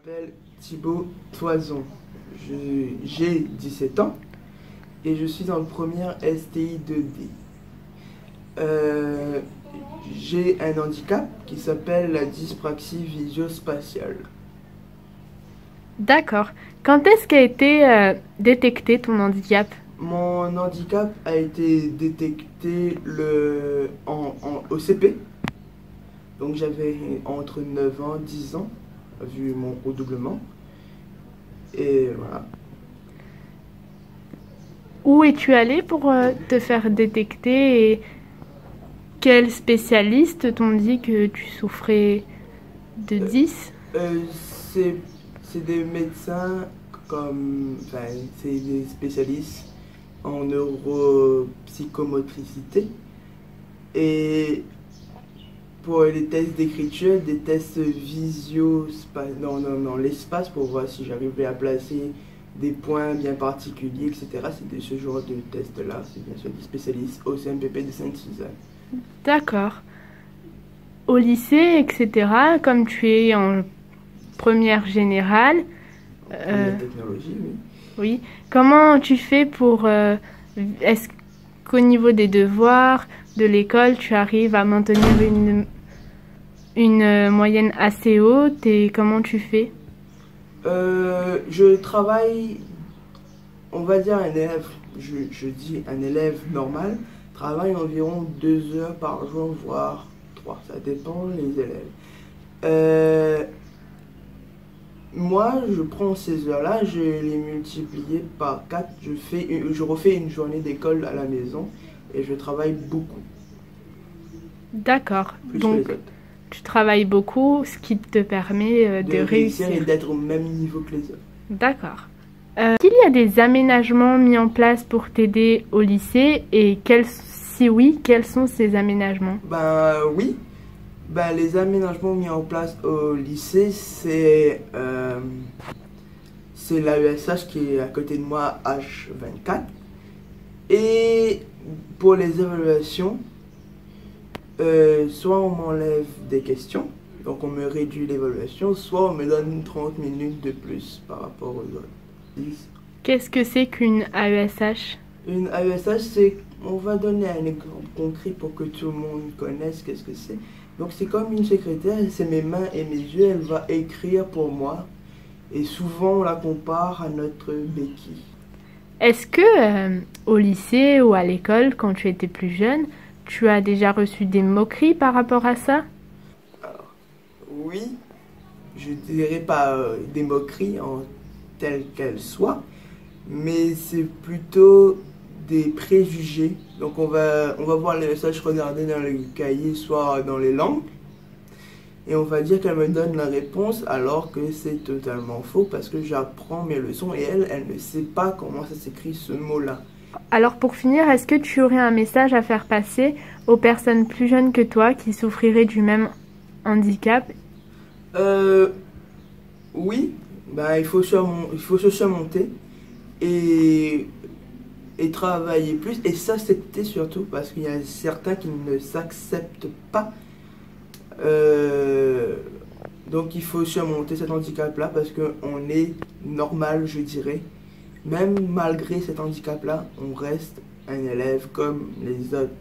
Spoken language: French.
m'appelle Thibaut Toison. J'ai 17 ans et je suis en première STI 2D. J'ai un handicap qui s'appelle la dyspraxie visio-spatiale. D'accord. Quand est-ce qu'a été détecté ton handicap? Mon handicap a été détecté au CP. Donc j'avais entre 9 ans et 10 ans, vu mon redoublement. Et voilà. Où es-tu allé pour te faire détecter et quels spécialistes t'ont dit que tu souffrais de 10? Euh, c'est c'est des médecins enfin, c'est des spécialistes en neuropsychomotricité. Et pour les tests d'écriture, des tests dans l'espace pour voir si j'arrivais à placer des points bien particuliers, etc. C'est de ce genre de tests-là. C'est bien sûr des spécialistes au CMPP de Sainte-Suzanne. D'accord. Au lycée, etc., comme tu es en première générale, La technologie, oui. oui, comment tu fais pour... est-ce qu'au niveau des devoirs de l'école, tu arrives à maintenir une moyenne assez haute et comment tu fais? Je travaille, on va dire un élève, je dis un élève normal, travaille environ 2 heures par jour, voire 3, ça dépend les élèves. Moi, je prends ces heures-là, je les multiplie par 4, je refais une journée d'école à la maison et je travaille beaucoup, D'accord. plus que les Donc, autres. tu travailles beaucoup, ce qui te permet de De réussir réussir. et d'être au même niveau que les autres. D'accord. Est-ce qu'il y a des aménagements mis en place pour t'aider au lycée et si oui, quels sont ces aménagements? Ben oui, les aménagements mis en place au lycée, c'est l'AESH qui est à côté de moi, H24. Et pour les évaluations, soit on m'enlève des questions, donc on me réduit l'évaluation, soit on me donne 30 minutes de plus par rapport aux autres. Qu'est-ce que c'est qu'une AESH? Une AESH, c'est, on va donner un exemple concret pour que tout le monde connaisse qu'est-ce que c'est. Donc c'est comme une secrétaire, c'est mes mains et mes yeux, elle va écrire pour moi. Et souvent on la compare à notre béquille. Est-ce que au lycée ou à l'école, quand tu étais plus jeune, tu as déjà reçu des moqueries par rapport à ça? Alors, oui, je dirais pas des moqueries en telles qu'elles soient, mais c'est plutôt des préjugés. Donc on va voir les messages regardés dans le cahier, soit dans les langues, et on va dire qu'elle me donne la réponse alors que c'est totalement faux parce que j'apprends mes leçons et elle ne sait pas comment ça s'écrit ce mot-là. Alors pour finir, est-ce que tu aurais un message à faire passer aux personnes plus jeunes que toi qui souffriraient du même handicap? Oui, il faut se surmonter et travailler plus et s'accepter surtout parce qu'il y a certains qui ne s'acceptent pas. Donc il faut surmonter cet handicap-là parce qu'on est normal, je dirais. Même malgré cet handicap-là, on reste un élève comme les autres.